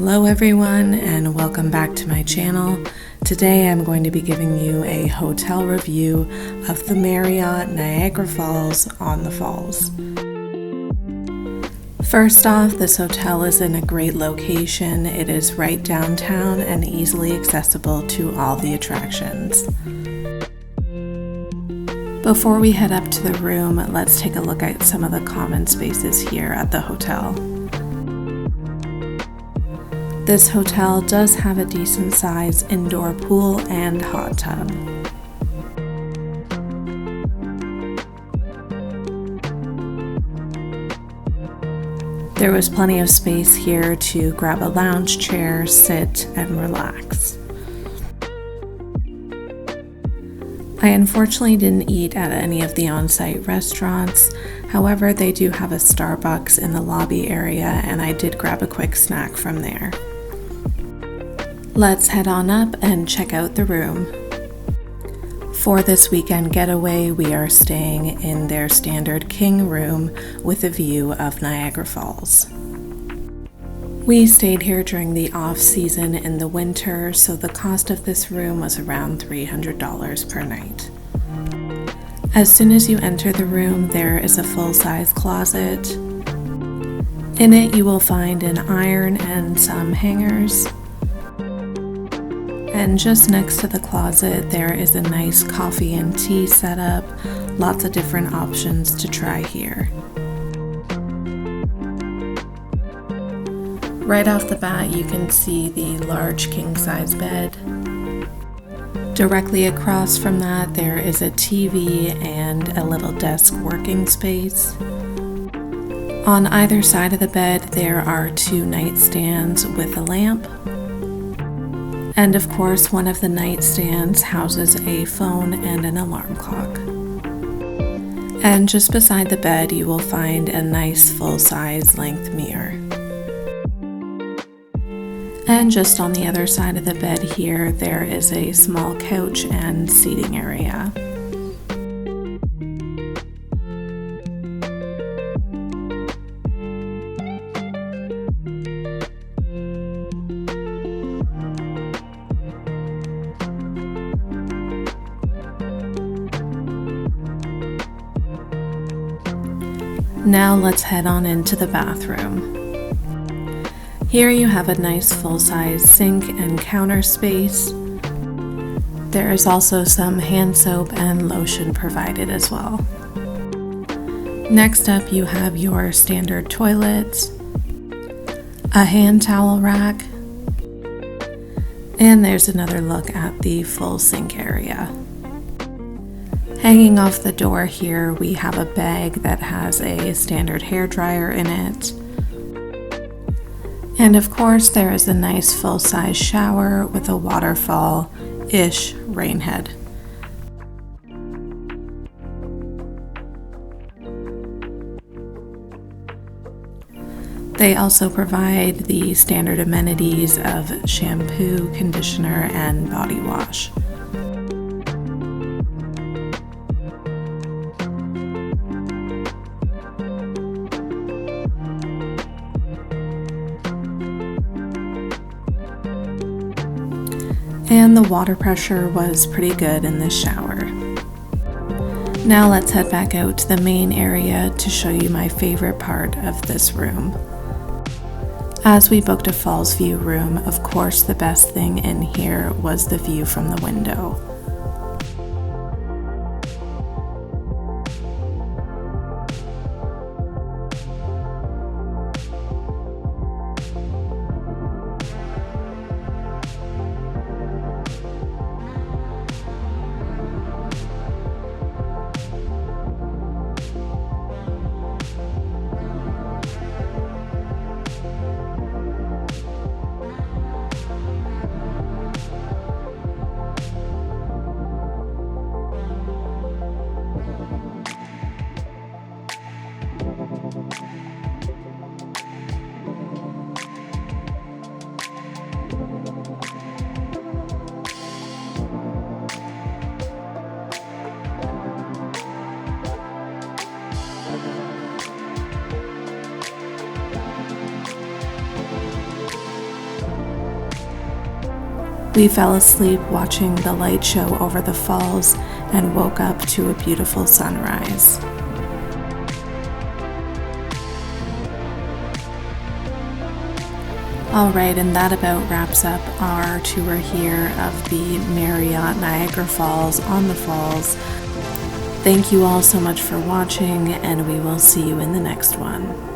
Hello everyone and welcome back to my channel. Today I'm going to be giving you a hotel review of the Marriott Niagara Falls on the Falls. First off, this hotel is in a great location. It is right downtown and easily accessible to all the attractions. Before we head up to the room, let's take a look at some of the common spaces here at the hotel. This hotel does have a decent sized indoor pool and hot tub. There was plenty of space here to grab a lounge chair, sit, and relax. I unfortunately didn't eat at any of the on-site restaurants. However, they do have a Starbucks in the lobby area and I did grab a quick snack from there. Let's head on up and check out the room. For this weekend getaway, we are staying in their standard king room with a view of Niagara Falls. We stayed here during the off-season in the winter, so the cost of this room was around $300 per night. As soon as you enter the room, there is a full-size closet. In it, you will find an iron and some hangers. And just next to the closet, there is a nice coffee and tea setup. Lots of different options to try here. Right off the bat, you can see the large king-size bed. Directly across from that, there is a TV and a little desk working space. On either side of the bed, there are two nightstands with a lamp. And of course, one of the nightstands houses a phone and an alarm clock. And just beside the bed, you will find a nice full-size length mirror. And just on the other side of the bed here, there is a small couch and seating area. Now let's head on into the bathroom. Here you have a nice full-size sink and counter space. There is also some hand soap and lotion provided as well. Next up you have your standard toilets, a hand towel rack, and there's another look at the full sink area. Hanging off the door here, we have a bag that has a standard hairdryer in it. And of course, there is a nice full-size shower with a waterfall-ish rain head. They also provide the standard amenities of shampoo, conditioner, and body wash. And the water pressure was pretty good in this shower. Now let's head back out to the main area to show you my favorite part of this room. As we booked a falls view room, of course the best thing in here was the view from the window. We fell asleep watching the light show over the falls and woke up to a beautiful sunrise. Alright, and that about wraps up our tour here of the Marriott Niagara Falls on the falls. Thank you all so much for watching, and we will see you in the next one.